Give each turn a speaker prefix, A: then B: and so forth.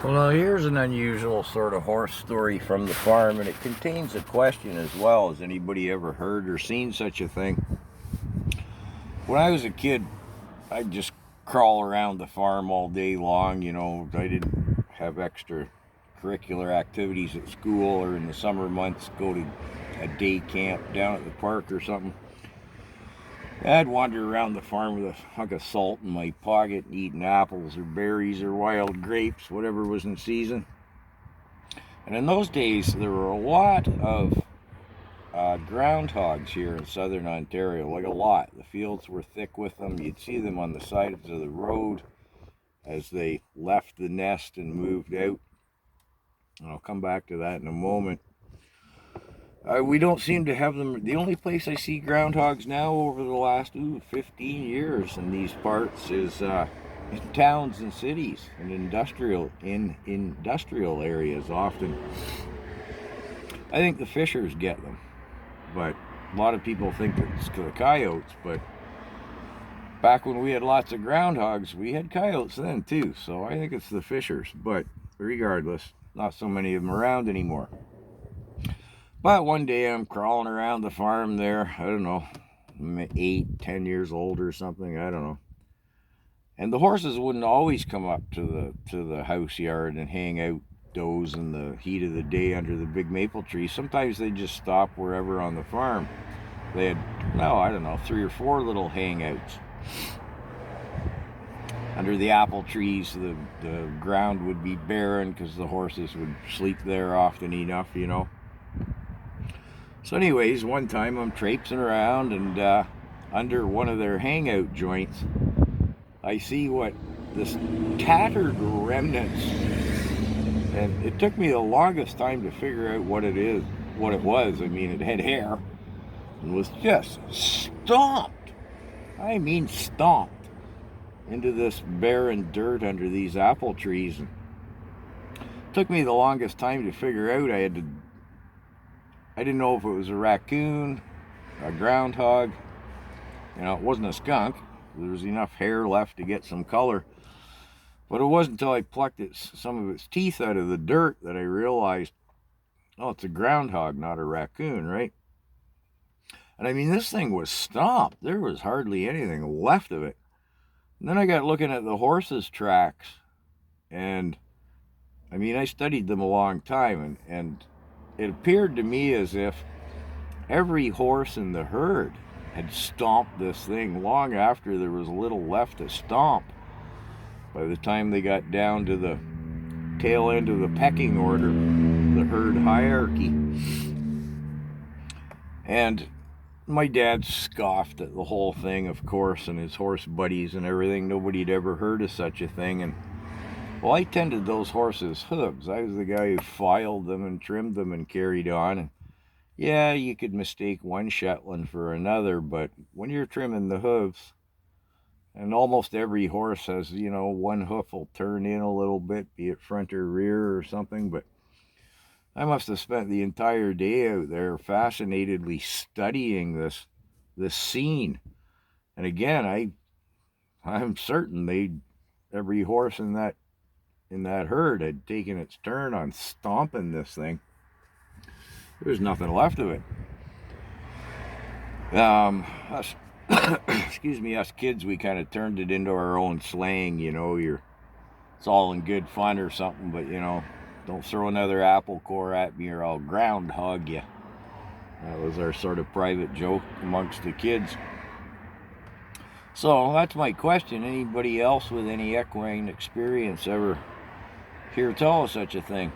A: Well, now here's an unusual sort of horse story from the farm, and it contains a question as well. Has anybody ever heard or seen such a thing? When I was a kid, I'd just crawl around the farm all day long. I didn't have extra curricular activities at school, or in the summer months go to a day camp down at the park or something. I'd wander around the farm with a hunk of salt in my pocket, eating apples or berries or wild grapes, whatever was in season. And in those days, there were a lot of groundhogs here in southern Ontario, like a lot. The fields were thick with them. You'd see them on the sides of the road as they left the nest and moved out. And I'll come back to that in a moment. We don't seem to have them. The only place I see groundhogs now over the last 15 years in these parts is in towns and cities and industrial areas often. I think the fishers get them, but a lot of people think it's the coyotes. But back when we had lots of groundhogs, we had coyotes then too, so I think it's the fishers. But regardless, not so many of them around anymore. But one day I'm crawling around the farm there, I don't know, 8, 10 years old or something, I don't know. And the horses wouldn't always come up to the house yard and hang out, doze in the heat of the day under the big maple trees. Sometimes they'd just stop wherever on the farm. They had, I don't know, 3 or 4 little hangouts. Under the apple trees, the ground would be barren because the horses would sleep there often enough, So anyways, one time I'm traipsing around, and under one of their hangout joints, I see this tattered remnants. And it took me the longest time to figure out what it was. I mean, it had hair and was just stomped. I mean, stomped into this barren dirt under these apple trees. And it took me the longest time to figure out. I didn't know if it was a raccoon, a groundhog. It wasn't a skunk. There was enough hair left to get some color. But it wasn't until I plucked some of its teeth out of the dirt that I realized, it's a groundhog, not a raccoon, right? And I mean, this thing was stomped. There was hardly anything left of it. And then I got looking at the horses' tracks. And, I mean, I studied them a long time, and it appeared to me as if every horse in the herd had stomped this thing long after there was little left to stomp. By the time they got down to the tail end of the pecking order, the herd hierarchy. And my dad scoffed at the whole thing, of course, and his horse buddies and everything. Nobody had ever heard of such a thing. And well, I tended those horses' hooves. I was the guy who filed them and trimmed them and carried on. And yeah, you could mistake one Shetland for another, but when you're trimming the hooves, and almost every horse has, one hoof will turn in a little bit, be it front or rear or something, but I must have spent the entire day out there fascinatedly studying this scene. And again, I'm certain every horse in that herd had taken its turn on stomping this thing. There was nothing left of it. Us kids, we kind of turned it into our own slang, it's all in good fun or something, but, don't throw another apple core at me or I'll groundhog you. That was our sort of private joke amongst the kids. So that's my question. Anybody else with any equine experience ever hear tell of such a thing?